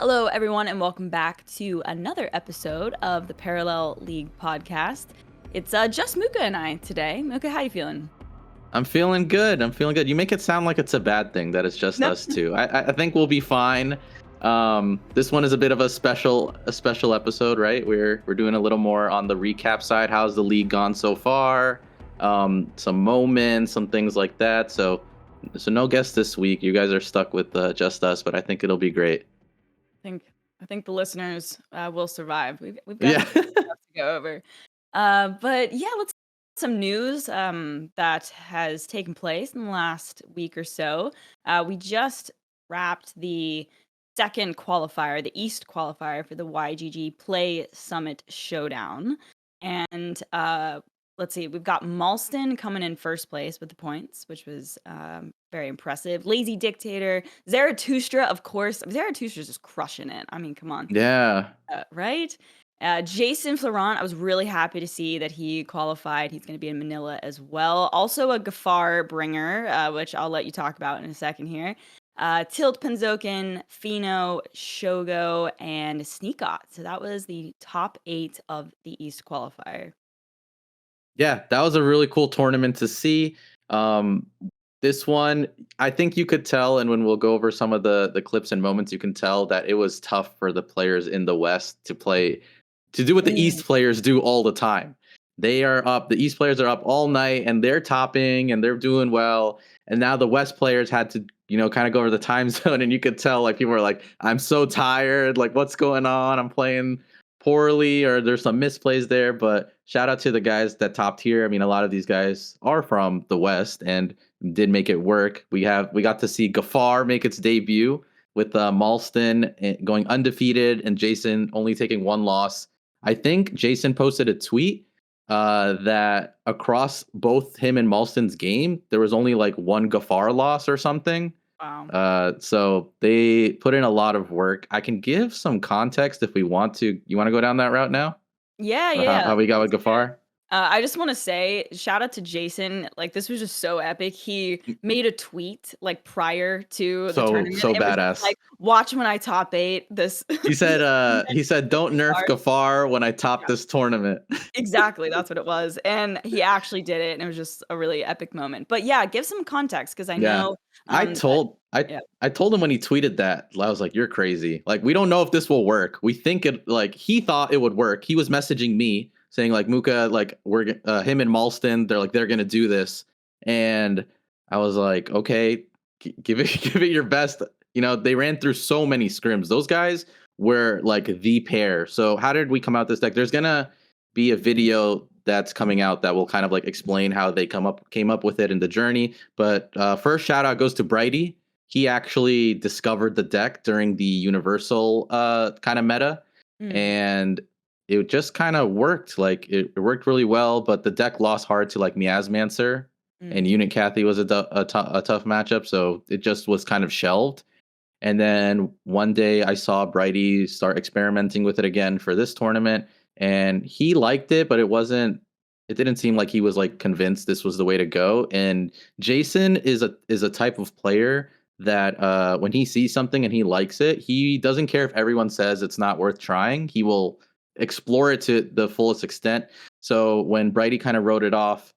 Hello, everyone, and welcome back to another episode of the Parallel League podcast. It's just Mookah and I today. Mookah, how you feeling? I'm feeling good. You make it sound like it's a bad thing that it's just No. us two. I think we'll be fine. This one is a bit of a special episode, right? We're doing a little more on the recap side. How's the league gone so far? Some moments, some things like that. So no guests this week. You guys are stuck with just us, but I think it'll be great. I think the listeners will survive. We've got Yeah. some stuff to go over. But yeah, let's some news that has taken place in the last week or so. We just wrapped the second qualifier, the East qualifier for the YGG Play Summit Showdown. And let's see, we've got Malston coming in first place with the points, which was very impressive. Lazy Dictator, Zarathustra, of course. Zarathustra's just crushing it. I mean, come on. Yeah. Right? Jason Florent, I was really happy to see that he qualified. He's going to be in Manila as well. Also a Gafar bringer, which I'll let you talk about in a second here. Tilt Penzokin, Fino, Shogo, and Sneakot. So that was the top 8 of the East qualifier. Yeah, that was a really cool tournament to see. This one, I think you could tell, and when we'll go over some of the clips and moments, you can tell that it was tough for the players in the West to do what the East players do all the time. They are up, the East players are up all night and they're topping and they're doing well. And now the West players had to, kind of go over the time zone, and you could tell like people are like, I'm so tired, like what's going on? I'm playing poorly, or there's some misplays there. But shout out to the guys that topped here. I mean, a lot of these guys are from the West and did make it work. We got to see Gafar make its debut with Malston going undefeated and Jason only taking one loss. I think Jason posted a tweet that across both him and Malston's game, there was only like one Gafar loss or something. Wow. So they put in a lot of work. I can give some context if we want to. You want to go down that route now? Yeah. How we got with Gafar? I just want to say, shout out to Jason. Like, this was just so epic. He made a tweet like prior to the tournament. So It was badass. just like, watch when I top 8 this. He said, don't nerf Gafar when I top this tournament. Exactly, that's what it was. And he actually did it, and it was just a really epic moment. But yeah, give some context, because I know I told him when he tweeted that, I was like, you're crazy. Like, we don't know if this will work. We think it, like, he thought it would work. He was messaging me saying like, Mookah, like, we're him and Malston, they're gonna do this. And I was like, okay, give it your best. They ran through so many scrims. Those guys were like the pair. So how did we come out this deck? There's gonna be a video that's coming out that will kind of like explain how they came up with it in the journey. But first shout out goes to Brighty. He actually discovered the deck during the Universal kind of meta, and it just kind of worked. Like it worked really well, but the deck lost hard to like Miasmancer, and Unit Cathy was a tough matchup, so it just was kind of shelved. And then one day I saw Brighty start experimenting with it again for this tournament, and he liked it, but it didn't seem like he was like convinced this was the way to go. And Jason is a type of player that when he sees something and he likes it, he doesn't care if everyone says it's not worth trying. He will explore it to the fullest extent. So when Brighty kind of wrote it off,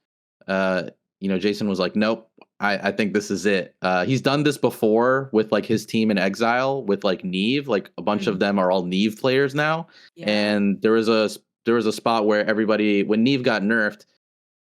Jason was like, nope, I think this is it. He's done this before with like his team in Exile with like Neve. Like a bunch of them are all Neve players now. Yeah. And there was a spot where everybody, when Neve got nerfed,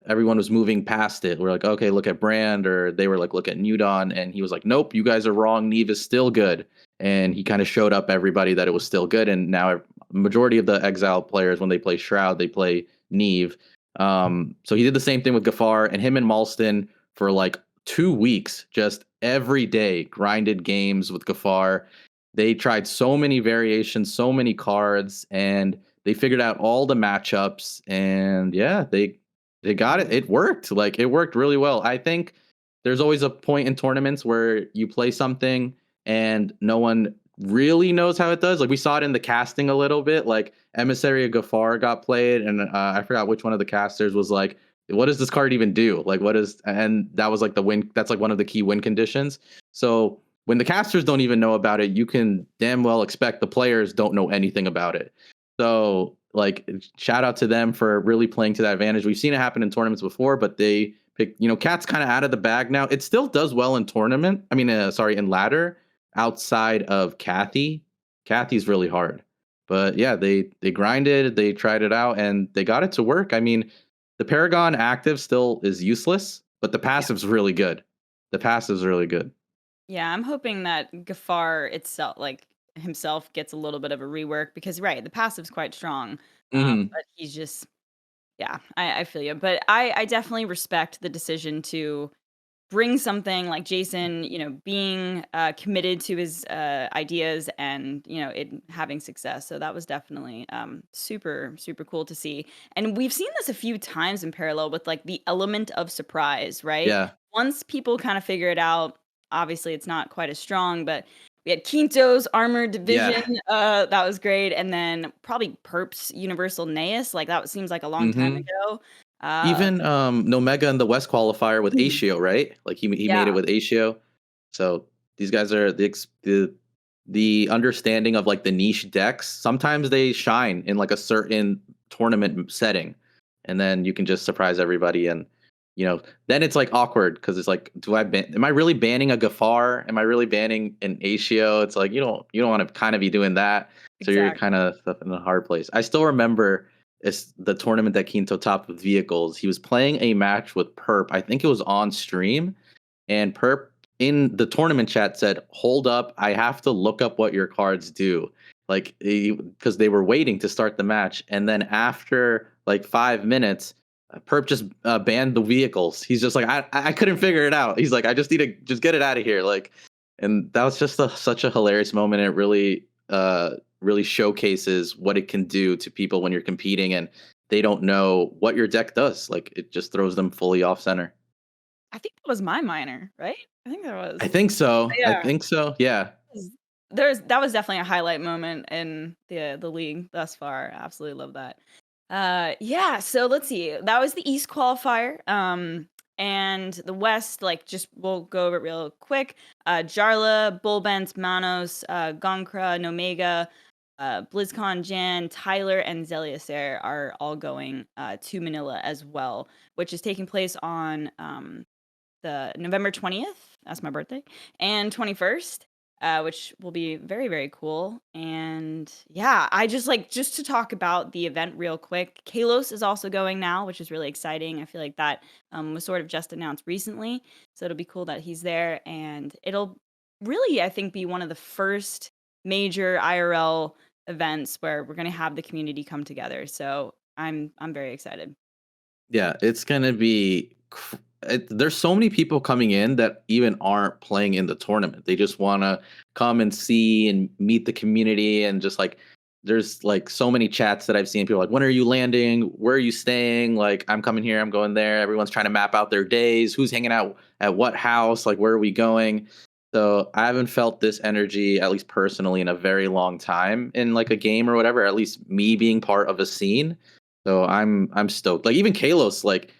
everyone was moving past it. We're like, okay, look at Brand, or they were like, look at Newdon, and he was like, nope, you guys are wrong. Neve is still good. And he kind of showed up everybody that it was still good. And now majority of the Exile players, when they play Shroud, they play Neve. So he did the same thing with Gafar, and him and Malston for like 2 weeks, just every day grinded games with Gafar. They tried so many variations, so many cards, and they figured out all the matchups. And yeah, they got it. It worked. Like, it worked really well. I think there's always a point in tournaments where you play something and no one really knows how it does. Like, we saw it in the casting a little bit. Like, Emissary of Gafar got played, and I forgot which one of the casters was like, what does this card even do? Like, and that was like the win. That's like one of the key win conditions. So when the casters don't even know about it, you can damn well expect the players don't know anything about it. So, like, shout out to them for really playing to that advantage. We've seen it happen in tournaments before, but they pick, Cat's kind of out of the bag now. It still does well in tournament. I mean, sorry, in ladder outside of Kathy. Kathy's really hard. But yeah, they grinded, they tried it out, and they got it to work. I mean, the Paragon active still is useless, but the Yeah. passive's really good. The passive's really good. Yeah, I'm hoping that Gafar itself, like himself, gets a little bit of a rework because, right, the passive's quite strong, Hmm. but he's just, yeah, I feel you. But I definitely respect the decision to bring something like Jason, being committed to his ideas and it having success. So that was definitely super super cool to see. And we've seen this a few times in parallel with like the element of surprise, right? Yeah. Once people kind of figure it out, obviously it's not quite as strong, but we had Quinto's armored division. Yeah. That was great. And then probably Perp's Universal Naeus. Like that seems like a long time Hmm. ago. Uh, Even Nomega in the West qualifier with mm, Acio, right? Like he yeah, made it with Acio. So these guys are the understanding of like the niche decks. Sometimes they shine in like a certain tournament setting, and then you can just surprise everybody. And then it's like awkward because it's like, am I really banning a Gafar? Am I really banning an Acio? It's like you don't want to kind of be doing that. So you're kind exactly. of stuck in a hard place. I still remember it's the tournament that Quinto topped with vehicles. He was playing a match with Perp. I think it was on stream, and Perp in the tournament chat said, "Hold up, I have to look up what your cards do." Like, because they were waiting to start the match, and then after like 5 minutes, Perp just banned the vehicles. He's just like, I couldn't figure it out. He's like, I just need to just get it out of here. Like, and that was just such a hilarious moment. It really showcases what it can do to people when you're competing and they don't know what your deck does. Like, it just throws them fully off center. I think that was my minor, right? I think that I was. think so. I Yeah. think so. Yeah. 'Cause that was definitely a highlight moment in the league thus far. Absolutely love that. Yeah, so let's see. That was the East qualifier. And the West, like just we'll go over it real quick. Jarla, Bullbent, Manos, Gonkra, Nomega, BlizzCon Jan, Tyler, and Zeliaser are all going to Manila as well, which is taking place on the November 20th, that's my birthday, and 21st, which will be very, very cool. And yeah, I just to talk about the event real quick, Kalos is also going now, which is really exciting. I feel like that was sort of just announced recently. So it'll be cool that he's there. And it'll really, I think, be one of the first major IRL events where we're going to have the community come together. So I'm very excited. Yeah. It's going to be. There's so many people coming in that even aren't playing in the tournament. They just want to come and see and meet the community and just like there's like so many chats that I've seen people like, when are you landing? Where are you staying? Like, I'm coming here, I'm going there. Everyone's trying to map out their days. Who's hanging out at what house? Like, where are we going? So I haven't felt this energy, at least personally, in a very long time in like a game or whatever, at least me being part of a scene. So I'm stoked. Like even Kalos, like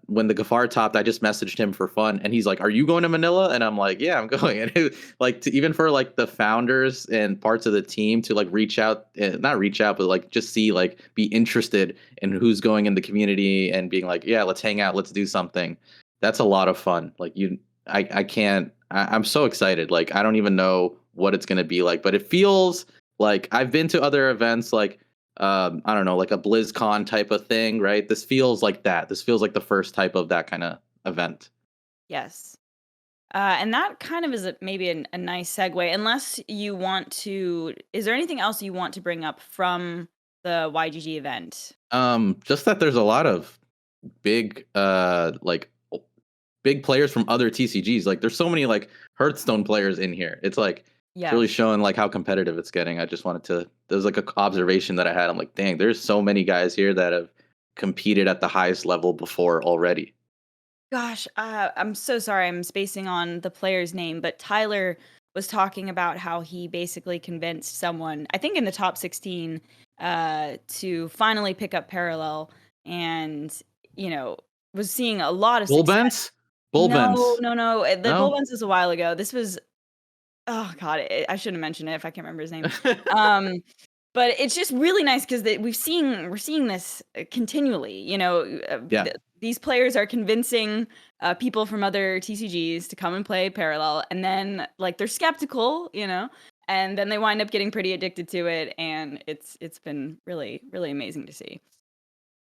when the Gafar topped, I just messaged him for fun, and he's like, "Are you going to Manila?" And I'm like, "Yeah, I'm going." And like even for like the founders and parts of the team to like reach out, not reach out, but like just see like be interested in who's going in the community and being like, "Yeah, let's hang out, let's do something." That's a lot of fun. Like I can't. I'm so excited. Like I don't even know what it's gonna be like, but it feels like I've been to other events like I don't know, like a BlizzCon type of thing, right? This feels like that. This feels like the first type of that kind of event. Yes. And that kind of is maybe a nice segue, unless you want to. Is there anything else you want to bring up from the YGG event? Just that there's a lot of big, big players from other TCGs. Like, there's so many like Hearthstone players in here. It's really Yes. showing like how competitive it's getting. I just wanted to. There's like a observation that I had. I'm like, dang, there's so many guys here that have competed at the highest level before already. Gosh, I'm so sorry. I'm spacing on the player's name, but Tyler was talking about how he basically convinced someone, I think in the top 16, to finally pick up Parallel, and you know was seeing a lot of success. Bullbents, No, Bullbents. no, no. The No, Bullens was a while ago. This was Oh god, I shouldn't mention it if I can't remember his name. Um, but it's just really nice because we're seeing this, continually, Yeah. these players are convincing, people from other TCGs to come and play Parallel, and then, like, they're skeptical, and then they wind up getting pretty addicted to it, and it's been really, really amazing to see.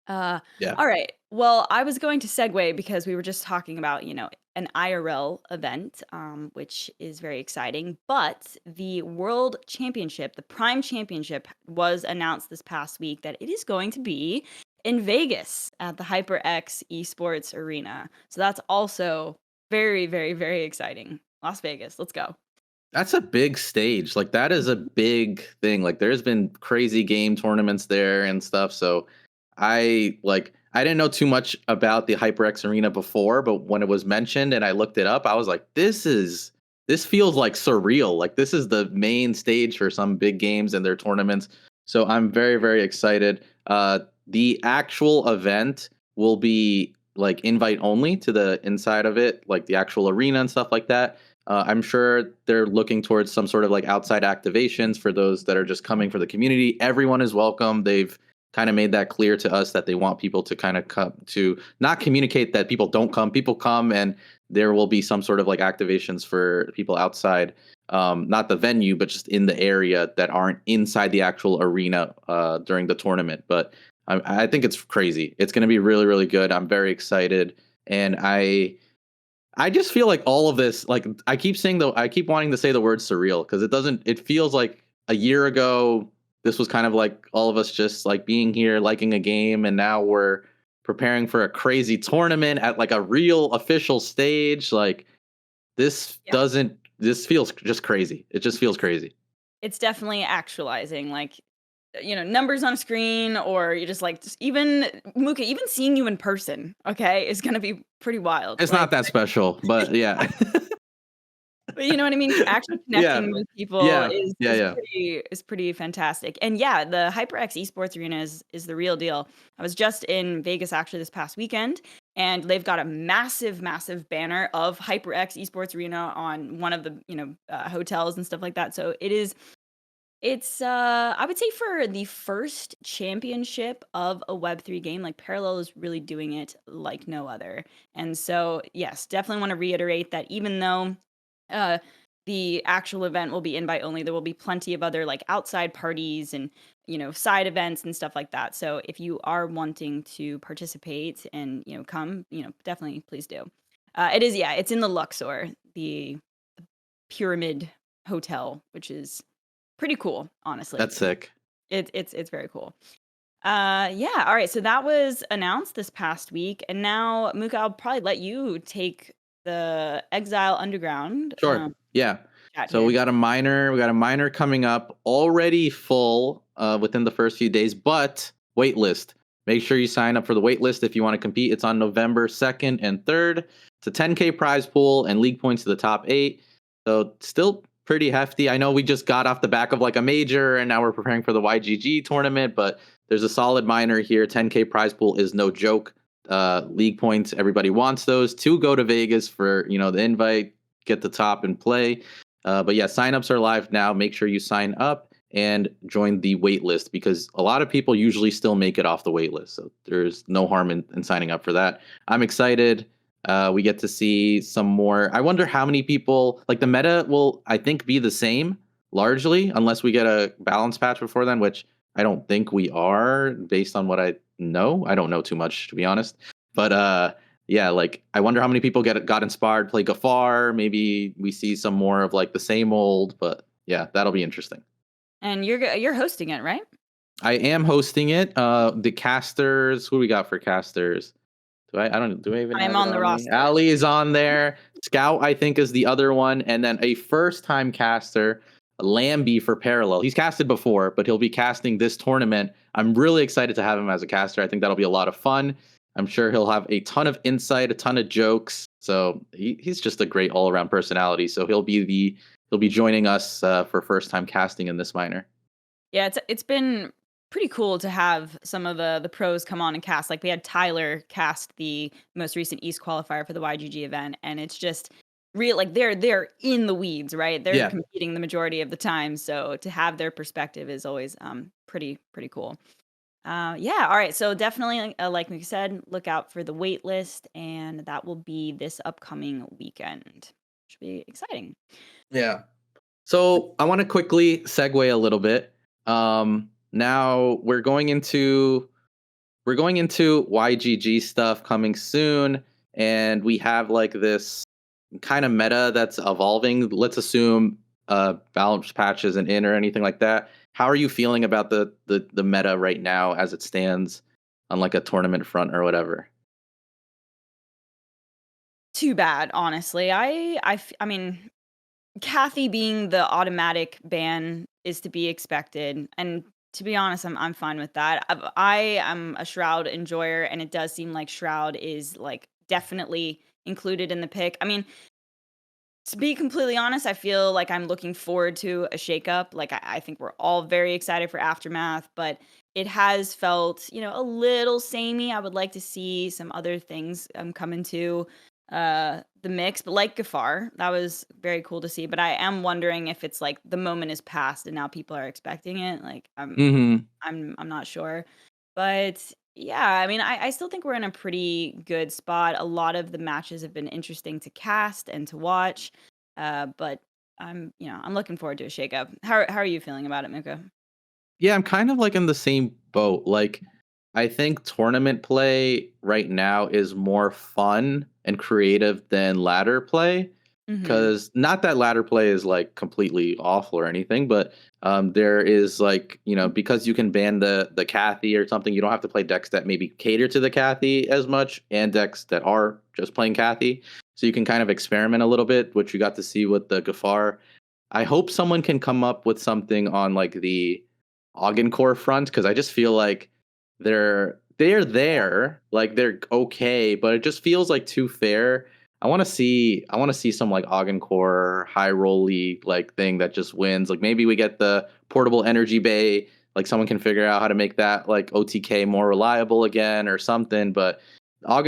Uh, Yeah. all right. Well, I was going to segue because we were just talking about, an IRL event, which is very exciting. But the World Championship, the Prime Championship, was announced this past week that it is going to be in Vegas at the HyperX Esports Arena. So that's also very, very, very exciting. Las Vegas, let's go. That's a big stage. Like that is a Mhm. big thing. Like there's been crazy game tournaments there and stuff. So I didn't know too much about the HyperX Arena before, but when it was mentioned and I looked it up, I was like, this feels like surreal. Like this is the main stage for some big games and their tournaments. So I'm very, very excited. The actual event will be like invite only to the inside of it, like the actual arena and stuff like that. I'm sure they're looking towards some sort of like outside activations for those that are just coming for the community. Everyone is welcome. They've kind of made that clear to us that they want people to kind of come to not communicate that people don't come. People come, and there will be some sort of like activations for people outside, not the venue, but just in the area that aren't inside the actual arena during the tournament. But I think it's crazy. It's going to be really, really good. I'm very excited, and I just feel like all of this, like I keep saying though, I keep wanting to say the word surreal because it doesn't. It feels like a year ago, this was kind of like all of us just like being here, liking a game, and now we're preparing for a crazy tournament at like a real official stage. Like this Yeah. doesn't. This feels just crazy. It just feels crazy. It's definitely actualizing, like, numbers on a screen, or you're just like, just even Mooka, even seeing you in person, okay, is gonna be pretty wild. It's not Like, that special, but yeah, but you know what I mean? Actually yeah, connecting with people yeah, is yeah, is yeah. pretty is pretty fantastic. And yeah, the HyperX Esports Arena is the real deal. I was just in Vegas actually this past weekend, and they've got a massive, massive banner of HyperX Esports Arena on one of the hotels and stuff like that. So it's I would say for the first championship of a Web3 game, like Parallel is really doing it like no other. And so, yes, definitely want to reiterate that even though uh the actual event will be invite only, there will be plenty of other like outside parties and side events and stuff like that. So if you are wanting to participate and come, definitely please do. It is, yeah, it's in the Luxor, the Pyramid Hotel, which is pretty cool, honestly. That's sick. It's very cool. Yeah, all right, so that was announced this past week, and now, Mooka, I'll probably let you take the Exile Underground, Sure. Yeah. chat So we here. got a minor. We got a minor coming up already full within the first few days, but wait list. Make sure you sign up for the wait list if you want to compete. It's on November 2nd and 3rd. It's a 10K prize pool and league points to the top 8. So still pretty hefty. I know we just got off the back of like a major and now we're preparing for the YGG tournament, but there's a solid minor here. 10K prize pool is no joke. League points, everybody wants those to go to Vegas for, the invite, get the top and play. But yeah, signups are live now. Make sure you sign up and join the wait list because a lot of people usually still make it off the wait list. So there's no harm in signing up for that. I'm excited. We get to see some more. I wonder how many people, like the meta will, I think, be the same largely, unless we get a balance patch before then, which I don't think we are based on what I know. I don't know too much, to be honest. But yeah, like I wonder how many people got inspired, play Gafar. Maybe we see some more of like the same old, but yeah, that'll be interesting. And you're hosting it, right? I am hosting it. The casters, who we got for casters? I don't do I even I am have it on the on me? roster. Allie is on there. Scout, I think, is the other one, and then a first time caster, Lambie for Parallel. He's casted before, but he'll be casting this tournament. I'm really excited to have him as a caster. I think that'll be a lot of fun. I'm sure he'll have a ton of insight, a ton of jokes. So he's just a great all around personality. So he'll be joining us for first time casting in this minor. Yeah, it's been pretty cool to have some of the pros come on and cast. Like we had Tyler cast the most recent East qualifier for the YGG event, and it's just real like they're in the weeds, right? They're Yeah. competing the majority of the time, so to have their perspective is always pretty cool. Yeah, all right. So definitely, like we said, look out for the wait list, and that will be this upcoming weekend. Should be exciting. Yeah. So I want to quickly segue a little bit. Now we're going into YGG stuff coming soon, and we have like this kind of meta that's evolving. Let's assume balance patch isn't in or anything like that. How are you feeling about the meta right now as it stands on like a tournament front or whatever? Too bad, honestly. I mean, Kathy being the automatic ban is to be expected, and to be honest, I'm fine with that. I am a Shroud enjoyer, and it does seem like Shroud is like definitely included in the pick. I mean, to be completely honest, I feel like I'm looking forward to a shakeup. Like I think we're all very excited for Aftermath, but it has felt, a little samey. I would like to see some other things come into the mix. But like Gafar, that was very cool to see. But I am wondering if it's like the moment is past and now people are expecting it. Like Mm-hmm. I'm not sure. But yeah, I mean, I still think we're in a pretty good spot. A lot of the matches have been interesting to cast and to watch. But I'm looking forward to a shakeup. How are you feeling about it, Mika? Yeah, I'm kind of like in the same boat. Like, I think tournament play right now is more fun and creative than ladder play. Mhm. Because not that ladder play is like completely awful or anything, but there is like, because you can ban the Cathy or something, you don't have to play decks that maybe cater to the Cathy as much and decks that are just playing Cathy. So you can kind of experiment a little bit, which you got to see with the Gafar. I hope someone can come up with something on like the Core front because I just feel like they're there, like they're okay, but it just feels like too fair. I want to see some like Core high rolly like thing that just wins. Like maybe we get the portable energy bay. Like someone can figure out how to make that like OTK more reliable again or something. But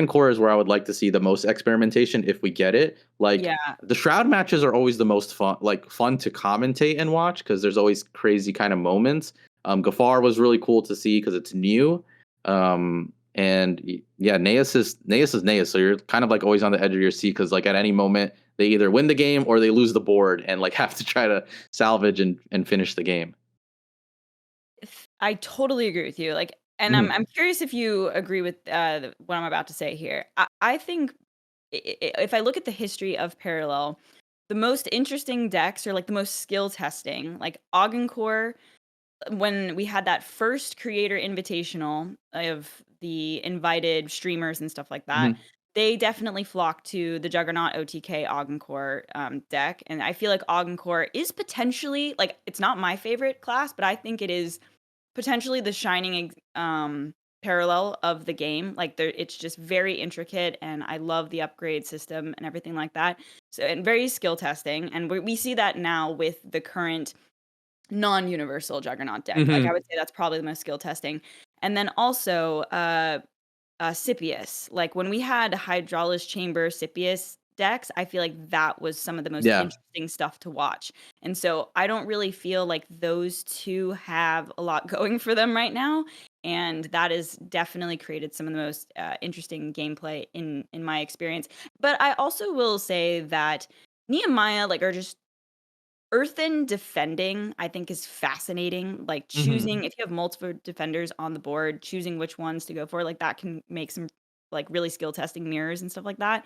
Core is where I would like to see the most experimentation if we get it. Like Yeah. the Shroud matches are always the most fun to commentate and watch because there's always crazy kind of moments. Gafar was really cool to see because it's new. Yeah, Naeus is Naeus, so you're kind of like always on the edge of your seat because like at any moment they either win the game or they lose the board and like have to try to salvage and finish the game. I totally agree with you. Like, and I'm Mhm. I'm curious if you agree with what I'm about to say here. I think if I look at the history of Parallel, the most interesting decks are like the most skill testing, like Core. When we had that first creator invitational of the invited streamers and stuff like that, Mhm. they definitely flocked to the Juggernaut OTK Augencore deck. And I feel like Augencore is potentially, like, it's not my favorite class, but I think it is potentially the shining parallel of the game. Like, it's just very intricate, and I love the upgrade system and everything like that. So, and very skill testing. And we see that now with the current non-universal Juggernaut deck. Like, I Mhm. would say that's probably the most skill testing. And then also, Scipius. Like, when we had Hydraulis Chamber Scipius decks, I feel like that was some of the most Yeah. interesting stuff to watch. And so I don't really feel like those 2 have a lot going for them right now, and that has definitely created some of the most, interesting gameplay in my experience. But I also will say that Nehemiah, like, are just Earthen defending, I think, is fascinating, like, Mhm. choosing if you have multiple defenders on the board, choosing which ones to go for, like, that can make some, like, really skill testing mirrors and stuff like that.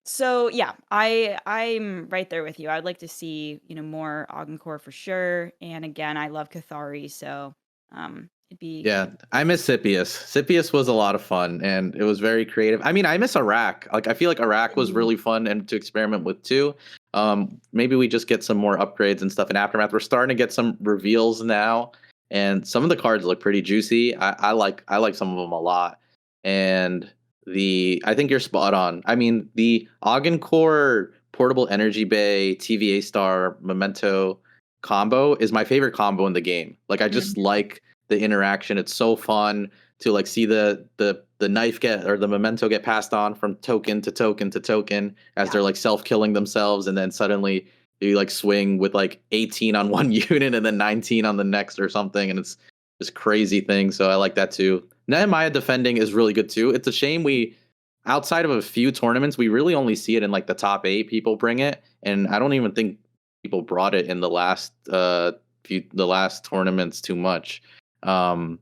So, yeah, I'm right there with you. I'd like to see, more Augencore for sure, and again, I love Cathari, so, it'd Yeah, be I miss Scipius. Scipius was a lot of fun and it was very creative. I mean, I miss Iraq. Like, I feel like Iraq was Mhm. really fun and to experiment with too. Maybe we just get some more upgrades and stuff in Aftermath. We're starting to get some reveals now, and some of the cards look pretty juicy. I like some of them a lot. And I think you're spot on. I mean, the Core Portable Energy Bay TVA Star Memento combo is my favorite combo in the game. Like, I just Mhm. like the interaction. It's so fun. to like see the knife get, or the memento get passed on from token to token to token as Yeah. they're like self-killing themselves, and then suddenly you like swing with like 18 on one unit and then 19 on the next or something, and it's this crazy thing. So I like that too. Nehemiah defending is really good too. It's a shame we, outside of a few tournaments, we really only see it in like the top 8 people bring it, and I don't even think people brought it in the last tournaments too much. Um,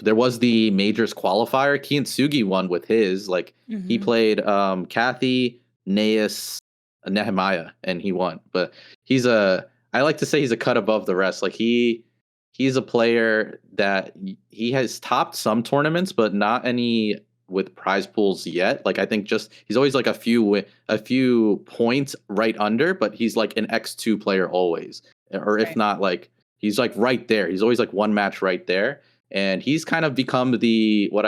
there was the majors qualifier. Kintsugi won with his. Like he Mhm. played Kathy, Naeus, Nehemiah, and he won. But I like to say he's a cut above the rest. Like he's a player that he has topped some tournaments, but not any with prize pools yet. Like I think just he's always like a few points right under, but he's like an X2 player always. Or if Right. not, like he's like right there. He's always like one match right there, and he's kind of become what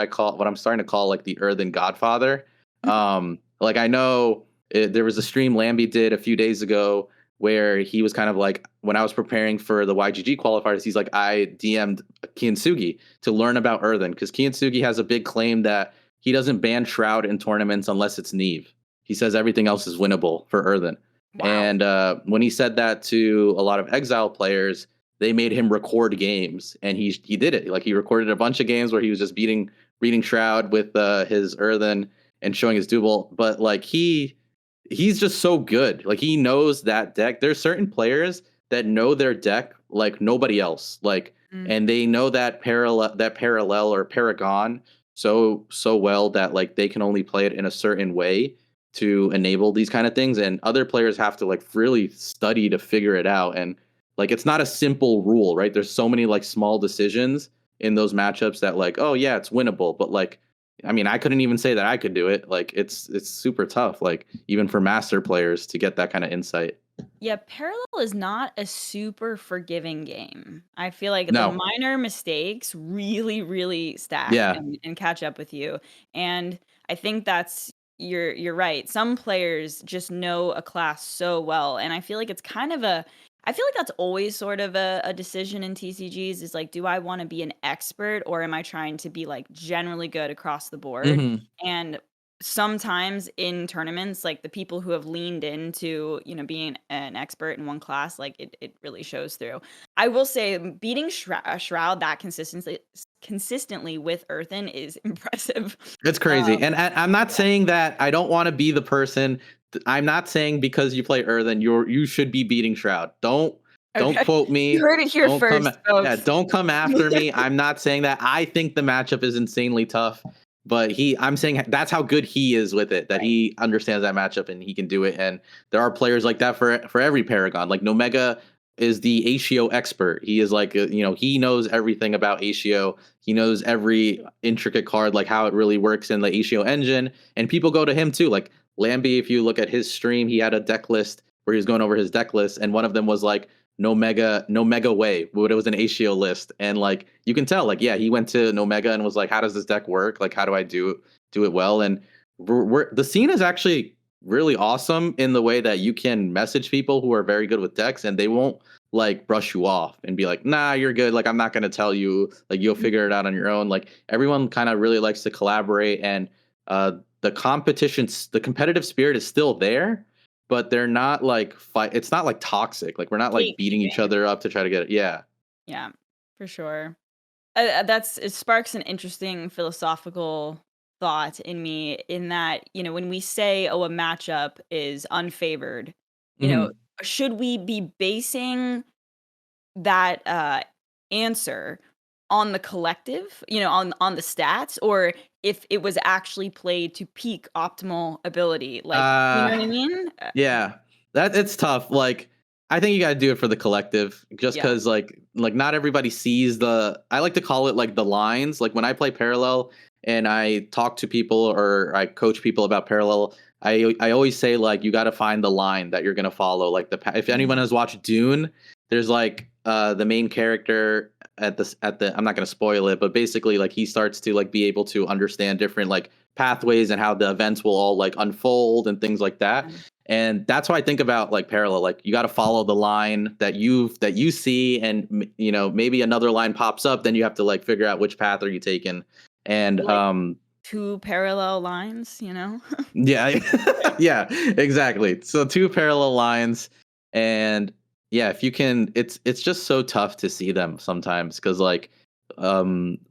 I'm starting to call like the Earthen Godfather. Like I know there was a stream Lambie did a few days ago where he was kind of like, when I was preparing for the YGG qualifiers, he's like, I DM'd Kintsugi to learn about Earthen, because Kintsugi has a big claim that he doesn't ban Shroud in tournaments unless it's Neve. He says everything else is winnable for Earthen. Wow. And when he said that to a lot of Exile players, they made him record games, and he did it. Like he recorded a bunch of games where he was just reading Shroud with his Earthen and showing his double. But like he's just so good. Like he knows that deck. There's certain players that know their deck like nobody else. Like, Mm. and they know that parallel or paragon so well that like they can only play it in a certain way to enable these kind of things, and other players have to like really study to figure it out. And like it's not a simple rule, right? There's so many like small decisions in those matchups that like, oh yeah, it's winnable, but like I mean, I couldn't even say that I could do it. Like it's super tough, like even for master players to get that kind of insight. Yeah, Parallel is not a super forgiving game. I feel like the No. minor mistakes really, really stack Yeah. and catch up with you. And I think that's you're right. Some players just know a class so well. And I feel like it's kind of a I feel like that's always sort of a decision in TCGs is like, do I want to be an expert or am I trying to be like generally good across the board? Hmm. And sometimes in tournaments, like the people who have leaned into, being an expert in one class, like it really shows through. I will say beating Shroud that consistently with Earthen is impressive. It's crazy. Um, And I'm not yeah. saying that I don't want to be the person. I'm not saying because you play Earthen, you should be beating Shroud. Don't Okay. quote You me. heard it here Don't come first, folks. don't come after me. I'm not saying that. I think the matchup is insanely tough, but I'm saying that's how good he is with it, that Right. he understands that matchup and he can do it. And there are players like that for every Paragon. Like Nomega is the Atio expert. He is like he knows everything about Atio. He knows every intricate card, like how it really works in the Atio engine, and people go to him too. Like Lambie, if you look at his stream, he had a deck list where he was going over his deck list, and one of them was like no mega way, but it was an Atio list, and like you can tell, like yeah, he went to no mega and was like, how does this deck work? Like how do I do it well? And the scene is actually really awesome in the way that you can message people who are very good with decks, and they won't like brush you off and be like, nah, you're good. Like, I'm not going to tell you, like, you'll figure it out on your own. Like, everyone kind of really likes to collaborate, and the competitive spirit is still there, but they're not like fight. It's not like toxic. Like, we're not like beating each Gatekeeping. other up to try to get it. Yeah. Yeah, for sure. It sparks an interesting philosophical thought in me in that, when we say, oh, a matchup is unfavored, you know, Hmm. should we be basing that answer on the collective, on the stats, or if it was actually played to peak optimal ability? Like, you know Uh, what I mean? Yeah, that it's tough. Like, I think you got to do it for the collective, just Yeah. because like not everybody sees the. I like to call it like the lines. Like when I play parallel and I talk to people or I coach people about parallel, I always say like you got to find the line that you're gonna follow. Like if anyone Mhm. has watched Dune, there's like the main character at the I'm not gonna spoil it, but basically like he starts to like be able to understand different like pathways and how the events will all like unfold and things like that. Um, And that's why I think about like parallel. Like you got to follow the line that you see, and maybe another line pops up. Then you have to like figure out which path are you taking. And Like 2 parallel lines, you know? yeah, yeah, exactly. So two parallel lines, and yeah, if you can, it's just so tough to see them sometimes because like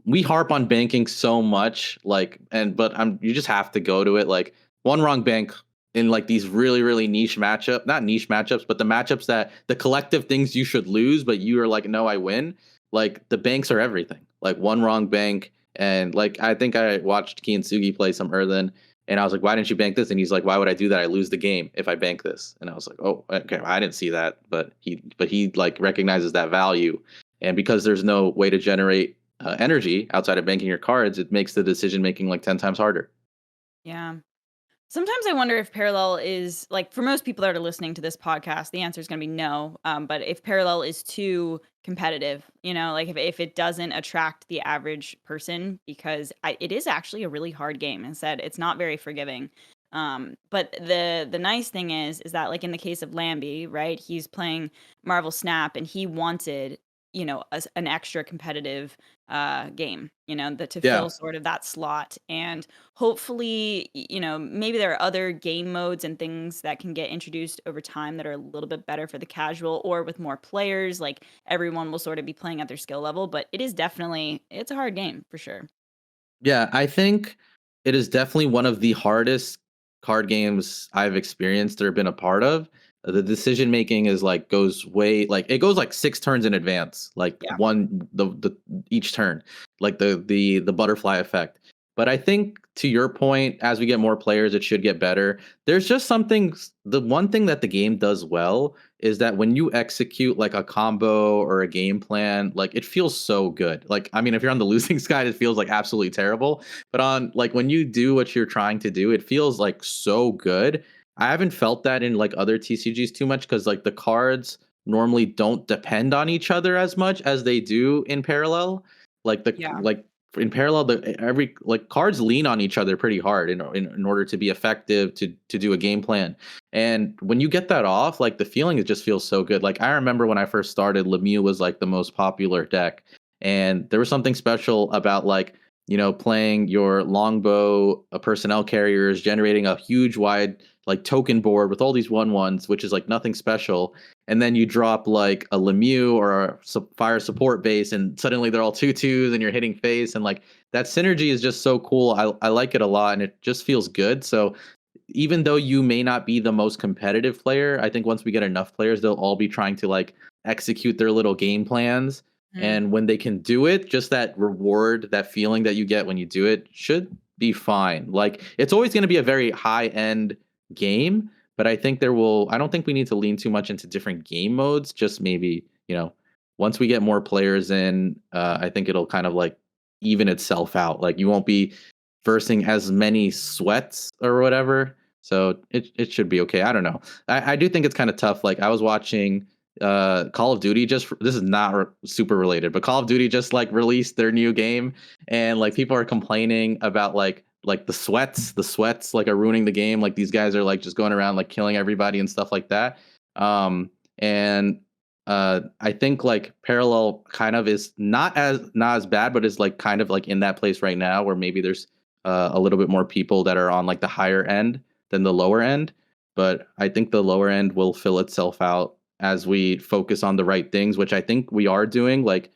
we harp on banking so much, like, and but you just have to go to it. Like one wrong bank in like these really niche matchup, not niche matchups, but the matchups that the collective things you should lose, but you are like, no, I win. Like the banks are everything. Like one wrong bank, and like I think I watched Sugi play some Earthen, and I was like, why didn't you bank this? And he's like, why would I do that? I lose the game if I bank this. And I was like, oh, okay, I didn't see that. But he like recognizes that value. And because there's no way to generate energy outside of banking your cards, it makes the decision making like 10 times harder. Yeah. Sometimes I wonder if Parallel is like for most people that are listening to this podcast, the answer is going to be no. But if Parallel is too competitive, you know, like if it doesn't attract the average person, because it is actually a really hard game. And said it's not very forgiving. But the nice thing is that like in the case of Lambie, right? He's playing Marvel Snap, and he wanted an extra competitive game, that to Yeah. fill sort of that slot. And hopefully, maybe there are other game modes and things that can get introduced over time that are a little bit better for the casual, or with more players, like everyone will sort of be playing at their skill level. But it's a hard game for sure. Yeah, I think it is definitely one of the hardest card games I've experienced or been a part of. The decision making is like goes way like it goes like 6 turns in advance, like Yeah. the each turn, like the butterfly effect. But I think to your point, as we get more players, it should get better. There's just something. The one thing that the game does well is that when you execute like a combo or a game plan, like it feels so good. Like, I mean, if you're on the losing side, it feels like absolutely terrible. But on like when you do what you're trying to do, it feels like so good. I haven't felt that in like other TCGs too much because like the cards normally don't depend on each other as much as they do in parallel. Yeah. Like in parallel, every like cards lean on each other pretty hard in order to be effective to do a game plan. And when you get that off, like the feeling, it just feels so good. Like I remember when I first started, Lemieux was like the most popular deck, and there was something special about like playing your longbow personnel carriers, generating a huge wide like token board with all these 1/1s, which is like nothing special. And then you drop like a Lemieux or a fire support base, and suddenly they're all 2/2s, and you're hitting face, and like that synergy is just so cool. I like it a lot, and it just feels good. So even though you may not be the most competitive player, I think once we get enough players, they'll all be trying to like execute their little game plans. Mm. And when they can do it, just that reward, that feeling that you get when you do it should be fine. Like it's always going to be a very high end game, but I don't think we need to lean too much into different game modes. Just maybe, once we get more players in, I think it'll kind of like even itself out. Like you won't be versing as many sweats or whatever. So it should be okay. I don't know. I do think it's kind of tough. Like I was watching Call of Duty this is not super related, but Call of Duty just like released their new game, and like people are complaining about like the sweats like are ruining the game. Like these guys are like just going around like killing everybody and stuff like that. And I think like parallel kind of is not as bad, but is like kind of like in that place right now where maybe there's a little bit more people that are on like the higher end than the lower end. But I think the lower end will fill itself out as we focus on the right things, which I think we are doing, like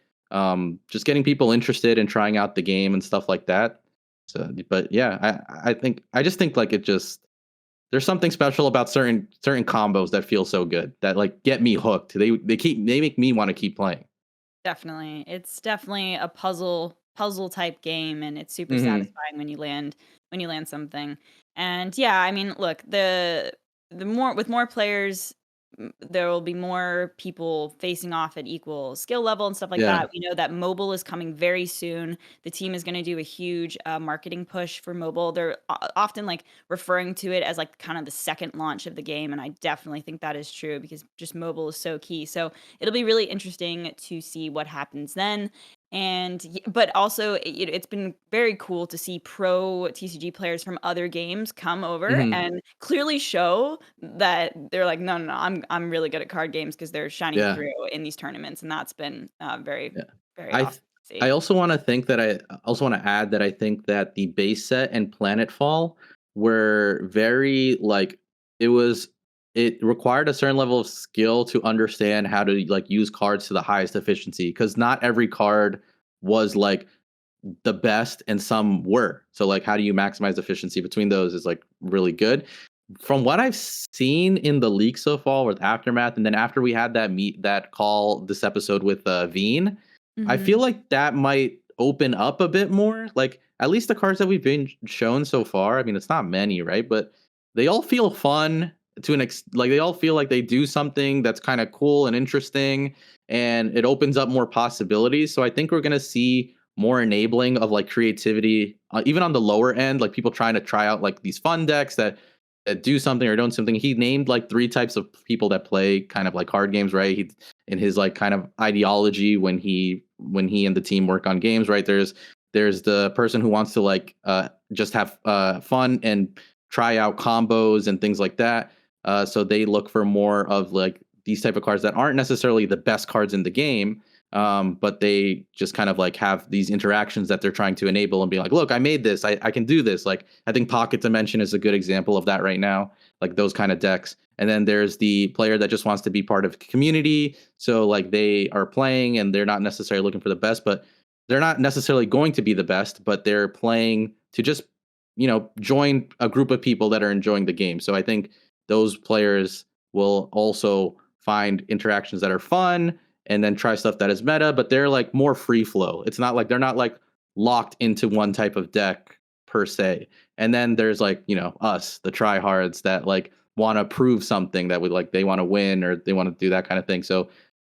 just getting people interested in trying out the game and stuff like that. So, but yeah, I just think like there's something special about certain combos that feel so good that like get me hooked. They make me want to keep playing. Definitely. It's definitely a puzzle type game, and it's super Hmm. satisfying when you land something. And yeah, I mean, look, the more with more players, there will be more people facing off at equal skill level and stuff like Yeah. that. We know that mobile is coming very soon. The team is going to do a huge marketing push for mobile. They're often like referring to it as like kind of the second launch of the game, and I definitely think that is true because just mobile is so key. So it'll be really interesting to see what happens then. And but also it's been very cool to see pro TCG players from other games come over Hmm. and clearly show that they're like, no, no, no, I'm really good at card games because they're shining Yeah. through in these tournaments, and that's been very Yeah. very I awesome. I See. also wanna think that I also wanna add that I think that the base set and Planetfall were very, like it was it required a certain level of skill to understand how to, like, use cards to the highest efficiency because not every card was, like, the best and some were. So, like, how do you maximize efficiency between those is, like, really good. From what I've seen in the leak so far with Aftermath, and then after we had that call this episode with Veen, I feel Mhm. like that might open up a bit more. Like at least the cards that we've been shown so far. I mean, it's not many, right? But they all feel fun to like they all feel like they do something that's kind of cool and interesting, and it opens up more possibilities. So I think we're gonna see more enabling of like creativity, even on the lower end, like people trying to try out like these fun decks that do something or don't something. He named like three types of people that play kind of like card games, right? He in his like kind of ideology when he and the team work on games, right? There's the person who wants to like just have fun and try out combos and things like that. So they look for more of like these type of cards that aren't necessarily the best cards in the game, but they just kind of like have these interactions that they're trying to enable and be like, look, I made this, I can do this. Like I think Pocket Dimension is a good example of that right now, like those kind of decks. And then there's the player that just wants to be part of a community. So like they are playing and they're not necessarily looking for the best, but they're not necessarily going to be the best, but they're playing to just, join a group of people that are enjoying the game. So I think those players will also find interactions that are fun and then try stuff that is meta, but they're like more free flow. It's not like they're not like locked into one type of deck per se. And then there's like, us, the tryhards that like want to prove something that would like they want to win or they want to do that kind of thing. So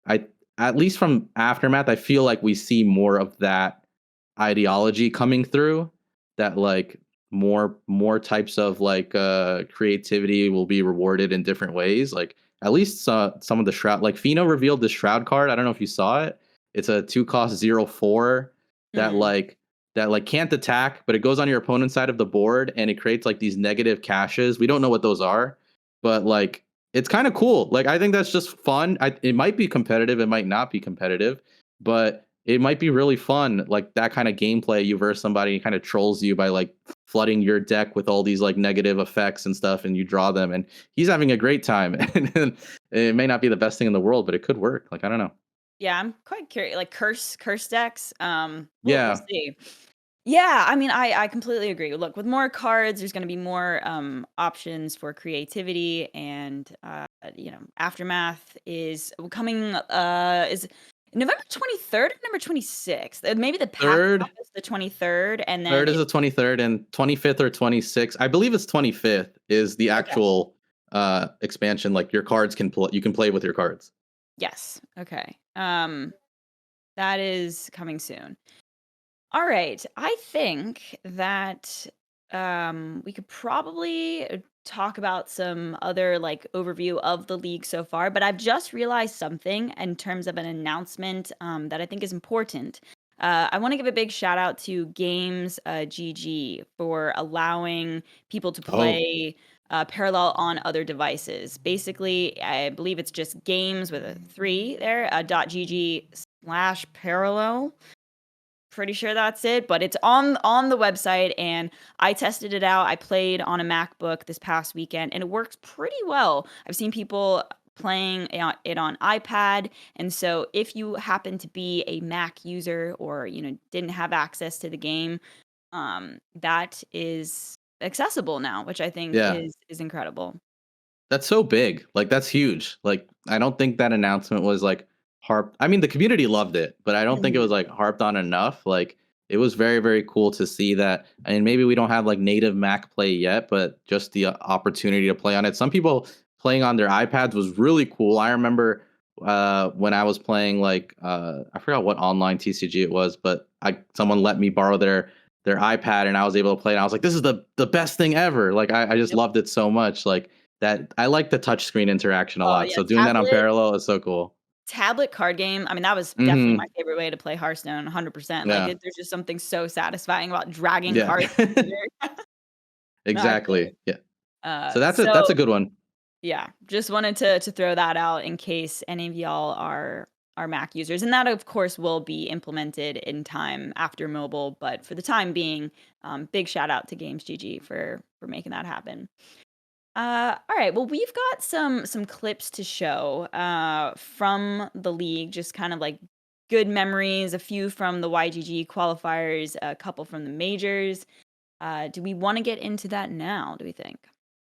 I at least from Aftermath, I feel like we see more of that ideology coming through, that like more types of like creativity will be rewarded in different ways. Like at least some of the shroud, like Fino revealed this shroud card. I don't know if you saw it. It's a 2 cost 0/4 that Mm. can't attack, but it goes on your opponent's side of the board and it creates like these negative caches. We don't know what those are, but like it's kind of cool. Like I think that's just fun. It might be competitive, it might not be competitive, but it might be really fun. Like that kind of gameplay, you verse somebody kind of trolls you by like flooding your deck with all these like negative effects and stuff, and you draw them, and he's having a great time. And it may not be the best thing in the world, but it could work. Like I don't know. Yeah, I'm quite curious. Like curse decks. We'll Yeah, see. Yeah, I mean, I completely agree. Look, with more cards, there's going to be more options for creativity, and Aftermath is coming. Is November 23rd or November 26th? Maybe the pack third. drop is the 23rd, and then Third is it. the 23rd, and 25th or 26th. I believe it's 25th is the Okay. actual expansion. Like your cards can play. You can play with your cards. Yes. Okay. That is coming soon. All right. I think that we could probably talk about some other like overview of the league so far, but I've just realized something in terms of an announcement that I think is important. I want to give a big shout out to Games GG for allowing people to Oh, play Parallel on other devices. Basically, I believe it's just games with a three there, .gg/parallel. Pretty sure that's it, but it's on the website, and I tested it out. I played on a MacBook this past weekend, and it works pretty well. I've seen people playing it on iPad, and so if you happen to be a Mac user or didn't have access to the game, that is accessible now, which I think yeah. is incredible. That's so big. Like that's huge. Like I don't think that announcement was like harped. I mean, the community loved it, but I don't think it was Mhm. like harped on enough. Like it was very very cool to see that. And maybe we don't have like native Mac play yet, but just the opportunity to play on it. Some people playing on their iPads was really cool. I remember when I was playing like I forgot what online TCG it was, but I someone let me borrow their iPad and I was able to play it. And I was like, this is the best thing ever. Like I just Yep. loved it so much. Like that I like the touchscreen interaction a Oh, lot, yeah, so doing that on Parallel is so cool. tablet card game, I mean, that was definitely my Mhm. favorite way to play Hearthstone, 100%. Like, Yeah. there's just something so satisfying about dragging Yeah. cards to the computer. No, I feel Exactly. it. Yeah. Uh, So that's so a good one. yeah, just wanted to throw that out in case any of y'all are our Mac users, and that of course will be implemented in time after mobile. But for the time being, big shout out to Games GG for making that happen. All right. Well, we've got some clips to show from the league, just kind of like good memories, a few from the YGG qualifiers, a couple from the majors. Do we want to get into that now? Do we think?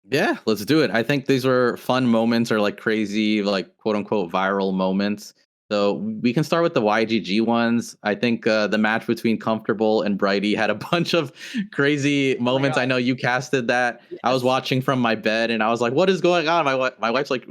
Yeah, let's do it. I think these were fun moments or like crazy, like quote unquote viral moments. So we can start with the YGG ones. I think the match between Comfortable and Brighty had a bunch of crazy Oh my moments. I god. know you casted that. I was Yes. watching from my bed and I was like, "What is going on?" My wife's like,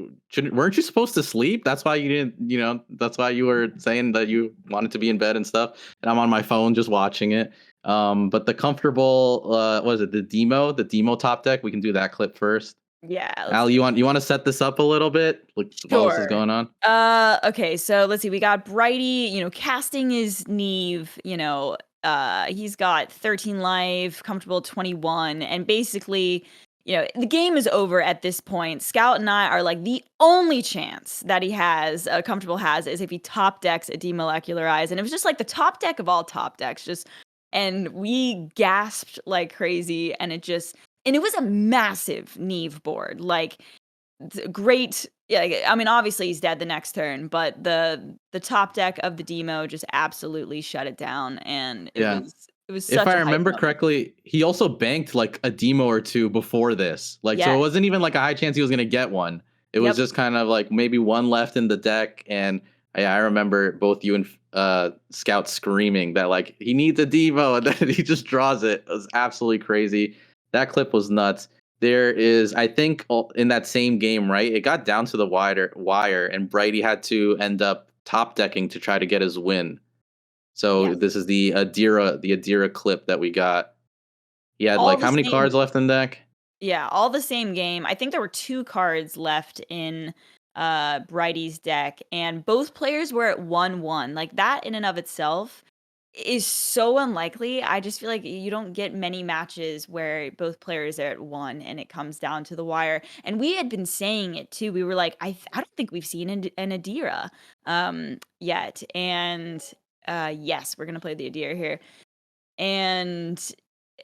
weren't you supposed to sleep? That's why you didn't. That's why you were saying that you wanted to be in bed and stuff." And I'm on my phone just watching it. But the Comfortable, what is it? The demo top deck. We can do that clip first. Yeah. Let's Al, do it. you want to set this up a little bit, like, while this is Sure. going on? Okay, so let's see. We got Brighty, casting his Neve, he's got 13 life, comfortable 21, and basically, the game is over at this point. Scout and I are like the only chance that he has, comfortable has, is if he top decks a demolecularize. And it was just like the top deck of all top decks, and we gasped like crazy, and it was a massive Neve board. Like great. Yeah, I mean, obviously he's dead the next turn, but the top deck of the demo just absolutely shut it down, and it Yeah. was it was If such I a hype remember moment. correctly, he also banked like a demo or two before this. Like, so it Yes. wasn't even like a high chance he was gonna get one. It was Yep. just kind of like maybe one left in the deck. And yeah, I remember both you and Scout screaming that like he needs a demo, and then he just draws it. It was absolutely crazy. That clip was nuts. There is, I think, in that same game, right? It got down to the wire, and Brighty had to end up top decking to try to get his win. So Yes. this is the Adira clip that we got. He had All like the how many same. cards left in deck? Yeah, all the same game. I think there were 2 cards left in, Brighty's deck, and both players were at 1-1. Like, that in and of itself is so unlikely. I just feel like you don't get many matches where both players are at 1 and it comes down to the wire, and we had been saying it too. We were like, I don't think we've seen an Adira, yet, and, yes, we're gonna play the Adira here, and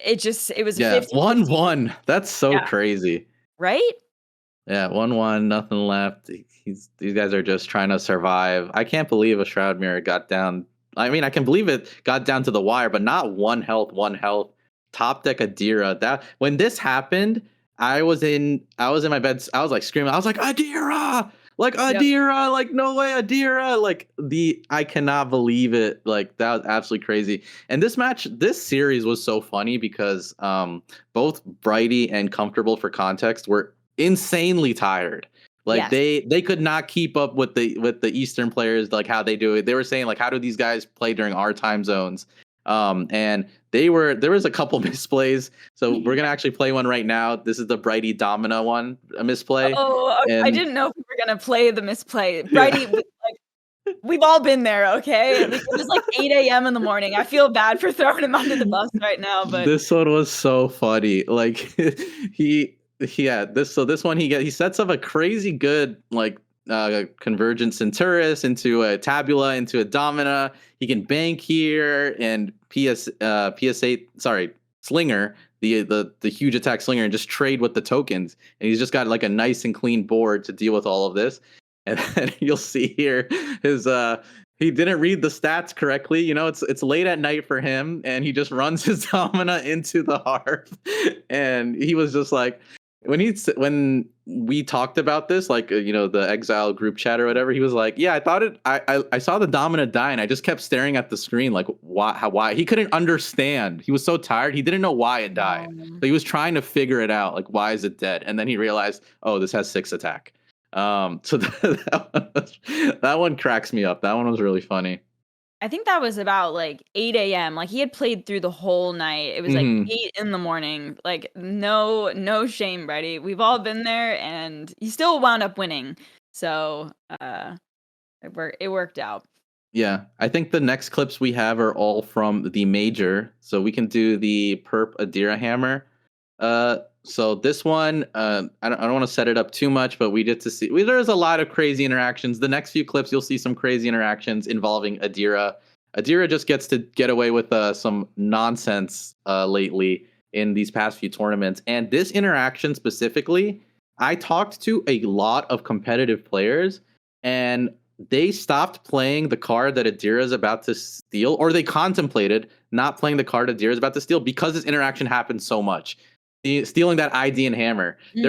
it was a Yeah, 50-50. 1-1. That's so Yeah. crazy. Right? Yeah, 1-1, nothing left. These guys are just trying to survive. I can't believe a Shroud Mirror got down. I mean, I can believe it got down to the wire, but not one health, one health. Top deck Adira. That when this happened, I was in my bed. I was like screaming. I was like Adira, like Yep. Adira, like no way Adira. Like I cannot believe it. Like that was absolutely crazy. And this series was so funny because both Brighty and Comfortable, for context, were insanely tired. Like Yes. they could not keep up with the Eastern players, like how they do it. They were saying like, how do these guys play during our time zones? And there was a couple misplays. So we're gonna actually play one right now. This is the Brighty Domina one, a misplay. Oh, I And didn't know if we were gonna play the misplay. yeah. Brighty, we've all been there, okay? Like, it was like 8 a.m. in the morning. I feel bad for throwing him under the bus right now, but This one was so funny. Like he yeah, this one he sets up a crazy good like convergent Centurus into a tabula into a domina. He can bank here and PS8, sorry, slinger, the huge attack slinger, and just trade with the tokens. And he's just got like a nice and clean board to deal with all of this. And then you'll see here his he didn't read the stats correctly. It's late at night for him, and he just runs his domina into the hearth. And he was just like, when we talked about this, like the exile group chat or whatever, he was like, "Yeah, I thought it. I saw the domina die, and I just kept staring at the screen, like why? He couldn't understand. He was so tired. He didn't know why it died. um, So he was trying to figure it out, like why is it dead? And then he realized, oh, this has 6 attack. So that one cracks me up. That one was really funny. I think that was about, like, 8 a.m. Like, he had played through the whole night. It was, like, Hmm. 8 in the morning. Like, no shame, Brady. We've all been there, and he still wound up winning. So, it worked out. Yeah, I think the next clips we have are all from the major, so we can do the Perp Adira Hammer. So this one, I don't want to set it up too much, but we get to see. There's a lot of crazy interactions. The next few clips, you'll see some crazy interactions involving Adira. Adira just gets to get away with some nonsense lately in these past few tournaments. And this interaction specifically, I talked to a lot of competitive players, and they stopped playing the card that Adira is about to steal, or they contemplated not playing the card Adira is about to steal because this interaction happened so much. Stealing that ID and hammer. Mm.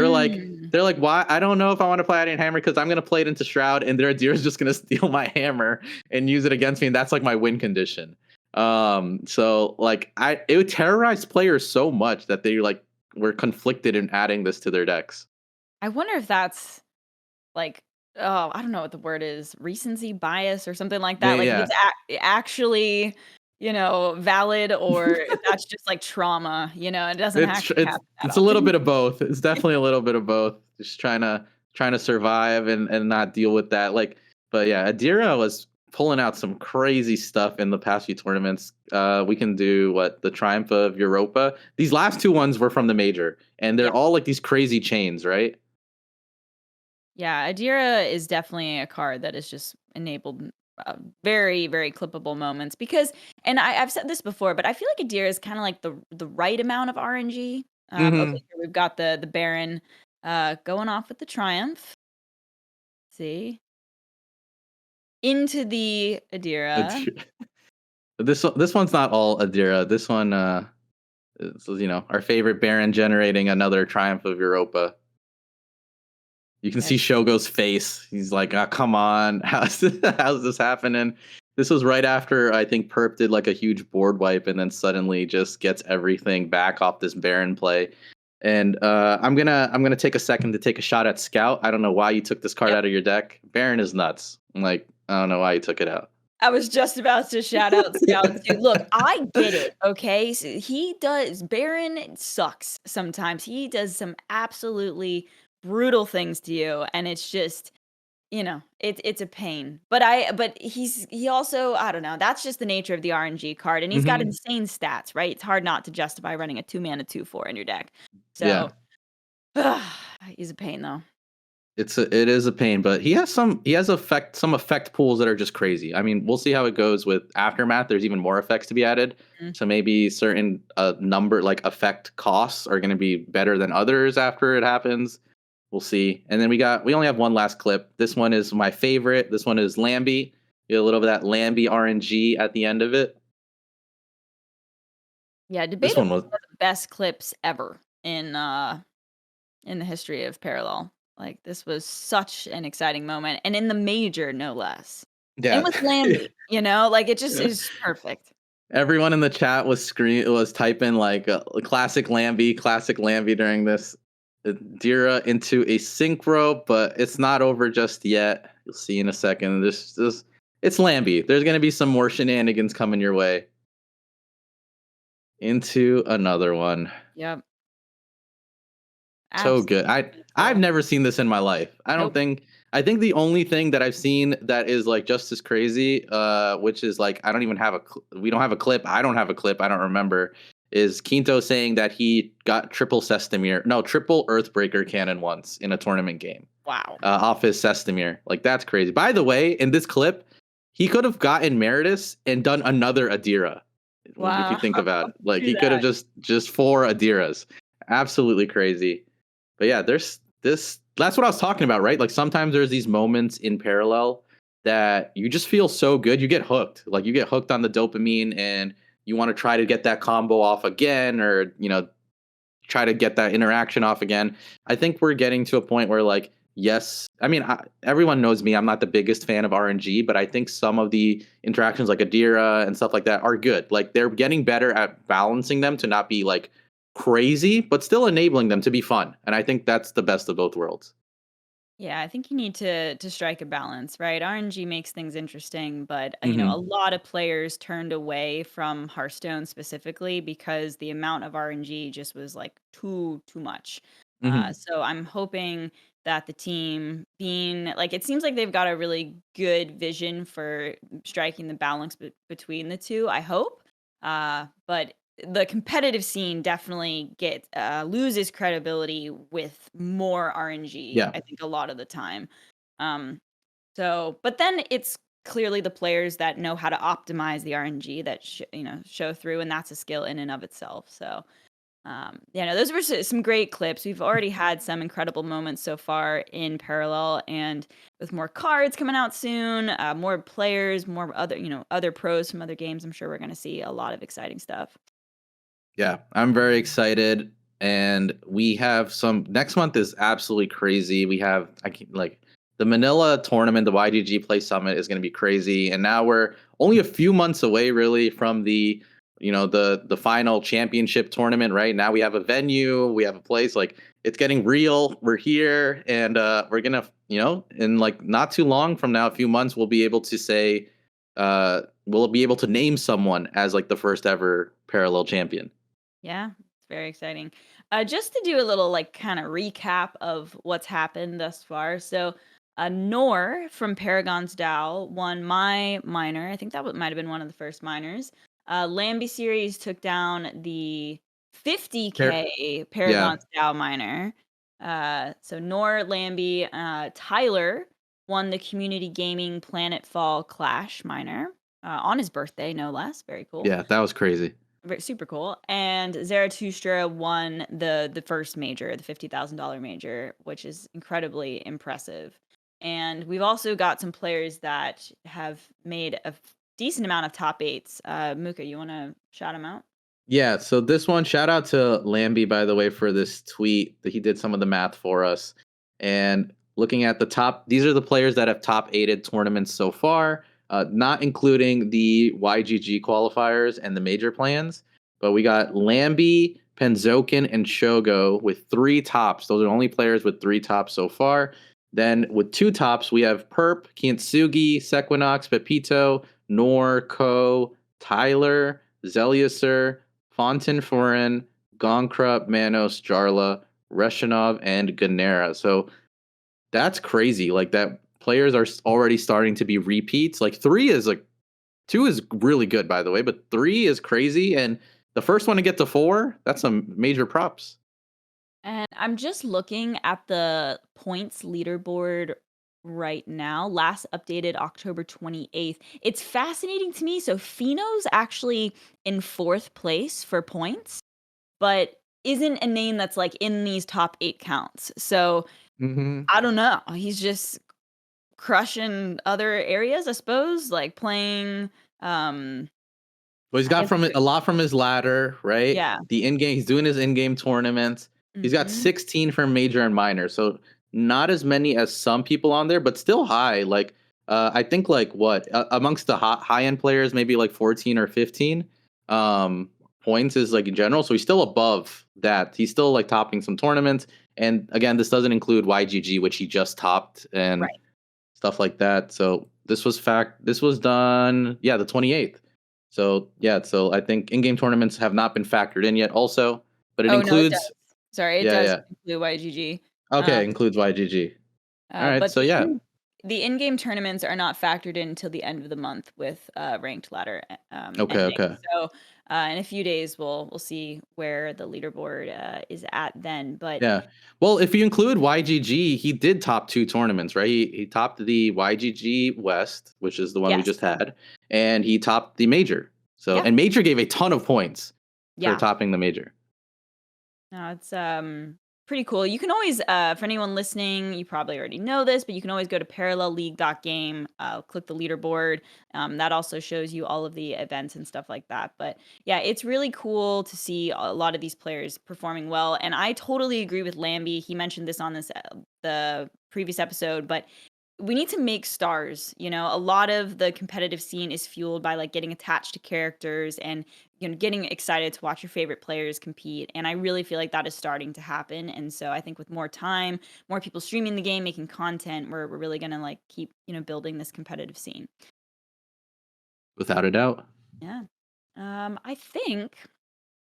They're like, why? I don't know if I want to play ID and hammer because I'm gonna play it into Shroud, and their Adira is just gonna steal my hammer and use it against me, and that's like my win condition. So like it would terrorize players so much that they like were conflicted in adding this to their decks. I wonder if that's like, oh, I don't know what the word is, recency bias or something like that. Like if Yeah, it's actually, valid, or if that's just like trauma, it doesn't actually happen that it's a little often. bit of both. It's definitely a little bit of both. Just trying to survive and not deal with that. Like, but yeah, Adira was pulling out some crazy stuff in the past few tournaments. We can do the Triumph of Europa. These last two ones were from the major, and Yeah. they're all like these crazy chains, right? Yeah, Adira is definitely a card that has just enabled very, very clippable moments because, and I've said this before, but I feel like Adira is kind of like the right amount of RNG. Okay, Mm-hmm. here we've got the Baron going off with the Triumph. See, into the Adira. This one's not all Adira. This one is our favorite Baron generating another Triumph of Europa. You can Yeah, see Shogo's face. He's like, oh, come on. How's this happening? This was right after I think Perp did like a huge board wipe and then suddenly just gets everything back off this Baron play. And I'm gonna take a second to take a shot at Scout. I don't know why you took this card yep. out of your deck. Baron is nuts. I'm like, I don't know why you took it out. I was just about to shout out Scout too. Look, I get it, okay? So he does Baron sucks sometimes. He does some absolutely brutal things to you, and it's just, it's a pain. But he also, I don't know, that's just the nature of the RNG card, and he's got Hmm. insane stats, right? It's hard not to justify running a 2-mana 2/4 in your deck. Yeah. So, he's a pain though. It is a pain, but he has some effect pools that are just crazy. I mean, we'll see how it goes with Aftermath. There's even more effects to be added. Mm. So maybe certain number like effect costs are going to be better than others after it happens. We'll see. And then we only have one last clip. This one is my favorite. This one is Lambie. You get a little bit of that Lambie RNG at the end of it. Yeah, This debatably one was one of the best clips ever in the history of Parallel. Like, this was such an exciting moment, and in the major, no less. And yeah. with Lambie, like, it just is perfect. Everyone in the chat was typing like classic Lambie during this Dira into a synchro, but it's not over just yet. You'll see in a second. This it's Lambie. There's gonna be some more shenanigans coming your way. Into another one. Yep. So good. Absolutely I've beautiful. never seen this in my life. Nope. I think the only thing that I've seen that is like just as crazy, which is like I don't even have we don't have a clip. I don't have a clip. I don't remember. Is Quinto saying that he got triple Earthbreaker cannon once in a tournament game Wow. off his Sestamir. Like that's crazy. By the way, in this clip, he could have gotten Meritus and done another Adira. If you Wow. think about it, like True he could have that. just four Adiras. Absolutely crazy. But yeah, there's this. That's what I was talking about, right? Like sometimes there's these moments in Parallel that you just feel so good, you get hooked. Like you get hooked on the dopamine, and you want to try to get that combo off again, or try to get that interaction off again. I think we're getting to a point where like. Yes, I mean everyone knows me. I'm not the biggest fan of RNG, but I think some of the interactions like Adira and stuff like that are good. Like they're getting better at balancing them to not be like crazy, but still enabling them to be fun. And I think that's the best of both worlds. Yeah, I think you need to strike a balance, right? RNG makes things interesting, but a Hmm. lot of players turned away from Hearthstone specifically because the amount of RNG just was like too much. Hmm. So I'm hoping that the team being like, it seems like they've got a really good vision for striking the balance between the two. I hope, but the competitive scene definitely loses credibility with more RNG, Yeah. I think a lot of the time. Um, but then it's clearly the players that know how to optimize the RNG that show through, and that's a skill in and of itself. So yeah, no, those were some great clips. We've already had some incredible moments so far in Parallel, and with more cards coming out soon, more players, more other pros from other games. I'm sure we're going to see a lot of exciting stuff. Yeah, I'm very excited, and we have some next month is absolutely crazy. We have I can like the Manila tournament, the YGG Play Summit is going to be crazy, and now we're only a few months away, really, from the the final championship tournament. Right now, we have a venue, we have a place. Like it's getting real. We're here, and we're gonna in like not too long from now, a few months, we'll be able to say we'll be able to name someone as like the first ever parallel champion. Yeah, it's very exciting. Just to do a little like kind of recap of what's happened thus far. So, Nor from Paragon's Dow won my minor. I think that might have been one of the first minors. Lambie series took down the Par- 50K yeah, Paragon's Dow minor. So Nor, Lambie, Tyler won the Community Gaming Planetfall Clash minor on his birthday, no less. Very cool. yeah, that was crazy. Super cool. And Zarathustra won the first major, the $50,000 major, which is incredibly impressive. And we've also got some players that have made a decent amount of top eights. Mooka, you want to shout them out? Yeah, so this one, shout out to Lambie, by the way, for this tweet that he did some of the math for us. And looking at the top, these are the players that have top eighted tournaments so far, not including the YGG qualifiers and the major plans. But we got Lambie, Penzokin, and Shogo with three tops. Those are only players with three tops so far. Then with two tops, we have Perp, Kintsugi, Sequinox, Pepito, Nor, Ko, Tyler, Zeliusir, Fontaine Foreign, Gonkrup, Manos, Jarla, Reshinov, and Ganera. So that's crazy. Like that players are already starting to be repeats. Like two is really good, by the way, but three is crazy. And the first one to get to four, that's some major props. And I'm just looking at the points leaderboard right now, last updated October 28th. It's fascinating to me. So Fino's actually in fourth place for points, but isn't a name that's like in these top eight counts. So Mm-hmm. I don't know. He's just crushing other areas, I suppose, like playing. Well, he's I got guess from it a lot from his ladder, right? yeah. The in game, he's doing his in game tournaments. He's got Hmm. 16 for major and minor, so not as many as some people on there, but still high. Like, I think like what amongst the high end players, maybe like 14 or 15 um, points is like in general. So he's still above that. He's still like topping some tournaments. And again, this doesn't include YGG, which he just topped and Right. stuff like that. So this was done, yeah, the 28th. So yeah, so I think in-game tournaments have not been factored in yet also, but it Oh no, it includes does. Sorry, it yeah, does yeah. include YGG. Okay, includes YGG. All right, But so yeah. the in-game tournaments are not factored in until the end of the month with ranked ladder Okay, ending. okay. So in a few days, we'll see where the leaderboard is at then. But Yeah. Well, if you include YGG, he did top two tournaments, right? He topped the YGG West, which is the one we yes, just had, and he topped the major. So, yeah, and major gave a ton of points for yeah. topping the major. No, it's pretty cool. You can always for anyone listening, you probably already know this, but you can always go to parallelleague.game, click the leaderboard. That also shows you all of the events and stuff like that. But yeah, it's really cool to see a lot of these players performing well. And I totally agree with Lambie. He mentioned this on this the previous episode, but we need to make stars. A lot of the competitive scene is fueled by like getting attached to characters and getting excited to watch your favorite players compete. And I really feel like that is starting to happen. And so I think with more time, more people streaming the game, making content, we're really gonna like keep building this competitive scene. Without a doubt. Yeah. I think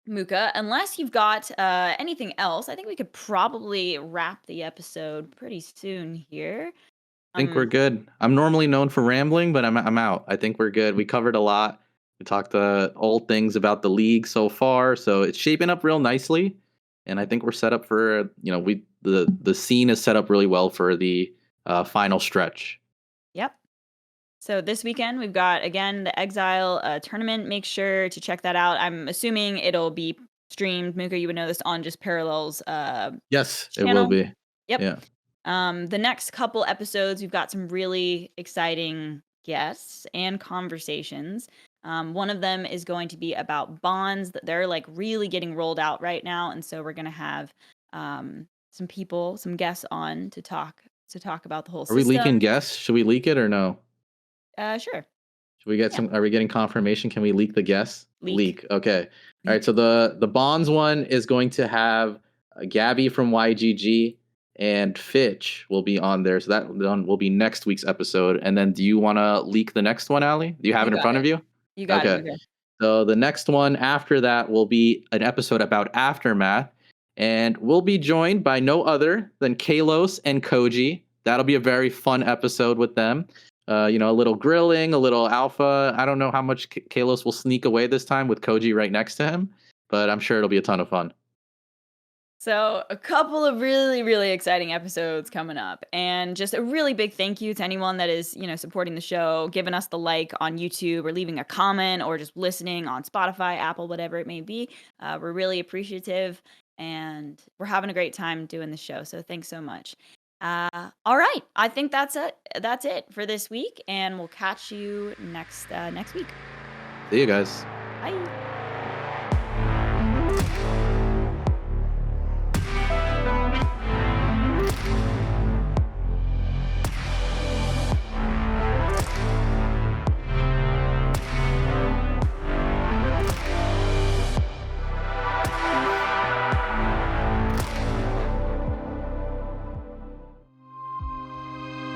Muka, unless you've got anything else, I think we could probably wrap the episode pretty soon here. Think we're Um, good. I'm normally known for rambling, but I'm out. I think we're good. We covered a lot. We talked all things about the league so far, so it's shaping up real nicely, and I think we're set up for the scene is set up really well for the final stretch. Yep. So this weekend we've got again the Exile tournament. Make sure to check that out. I'm assuming it'll be streamed. Mooka, you would know this on just Parallel's Yes, it will channel. be. Yep. Yeah. The next couple episodes, we've got some really exciting guests and conversations. One of them is going to be about bonds that they're like really getting rolled out right now, and so we're going to have some people, some guests on to talk about the whole Are we leaking system. guests? Should we leak it or no? Sure. Should we get Yeah. some? Are we getting confirmation? Can we leak the guests? Leak. Leak. Okay. All right. Leak. So the Bonds one is going to have Gabby from YGG and Fitch will be on there. So that one will be next week's episode. And then, do you want to leak the next one, Allie? Do you have You it in got front it. of you? You got it, Okay. Mooka. So the next one after that will be an episode about Aftermath, and we'll be joined by no other than Kalos and Koji. That'll be a very fun episode with them. A little grilling, a little alpha. I don't know how much Kalos will sneak away this time with Koji right next to him, but I'm sure it'll be a ton of fun. So, a couple of really, really exciting episodes coming up. And just a really big thank you to anyone that is, supporting the show, giving us the like on YouTube or leaving a comment or just listening on Spotify, Apple, whatever it may be. We're really appreciative and we're having a great time doing the show. So, thanks so much. All right. I think that's it. That's it for this week. And we'll catch you next week. See you guys. Bye.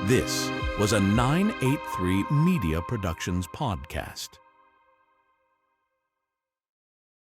This was a 983 Media Productions podcast.